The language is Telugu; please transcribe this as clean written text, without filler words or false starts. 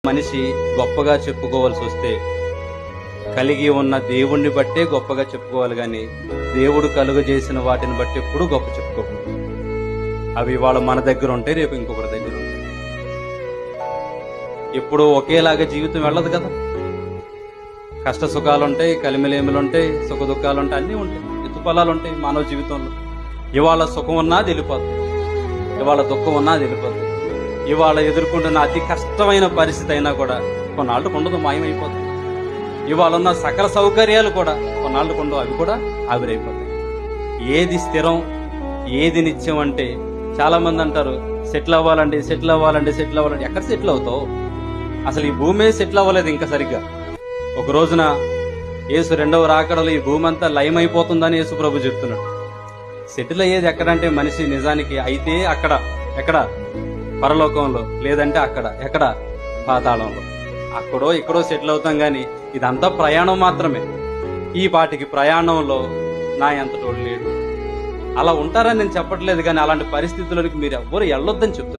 మనిషి గొప్పగా చెప్పుకోవాల్సి వస్తే కలిగి ఉన్న దేవుణ్ణి బట్టే గొప్పగా చెప్పుకోవాలి గాని దేవుడు కలుగజేసిన వాటిని బట్టి ఎప్పుడు గొప్ప చెప్పుకోకూడదు. అవి ఇవాళ మన దగ్గర ఉంటాయి, రేపు ఇంకొకరి దగ్గర ఉంటాయి. ఎప్పుడు ఒకేలాగా జీవితం వెళ్ళదు కదా. కష్ట సుఖాలుంటాయి, కలిమిలేములుంటాయి, సుఖ దుఃఖాలుంటాయి, అన్నీ ఉంటాయి, ఎత్తుపల్లాలుంటాయి మానవ జీవితంలో. ఇవాళ సుఖం ఉన్నా వెళ్ళిపోతుంది, ఇవాళ దుఃఖం ఉన్నా వెళ్ళిపోతుంది. ఇవాళ ఎదుర్కొంటున్న అతి కష్టమైన పరిస్థితి అయినా కూడా కొన్నాళ్ళకు ఉండదు, మాయమైపోతుంది. ఇవాళ ఉన్న సకల సౌకర్యాలు కూడా కొన్నాళ్ళకు ఉండవు, అవి కూడా ఆవిరైపోతాయి. ఏది స్థిరం, ఏది నిత్యం అంటే చాలా మంది అంటారు సెటిల్ అవ్వాలండి, సెటిల్ అవ్వాలండి, సెటిల్ అవ్వాలండి. ఎక్కడ సెటిల్ అవుతావు? అసలు ఈ భూమే సెటిల్ అవ్వలేదు ఇంకా సరిగ్గా. ఒక రోజున యేసు రెండవ రాకడలో ఈ భూమి అంతా లయమైపోతుందని యేసు ప్రభు చెప్తున్నాడు. సెటిల్ అయ్యేది ఎక్కడంటే మనిషి నిజానికి అయితే అక్కడ, ఎక్కడ? పరలోకంలో, లేదంటే అక్కడ, ఎక్కడ? పాతాళంలో. అక్కడో ఇక్కడో సెటిల్ అవుతాం గాని ఇదంతా ప్రయాణం మాత్రమే. ఈ పాటికి ప్రయాణంలో నా ఎంతటోడు లేడు. అలా ఉంటారని నేను చెప్పట్లేదు, కానీ అలాంటి పరిస్థితుల్లోకి మీరు ఎవ్వరు వెళ్ళొద్దని చెప్తున్నారు.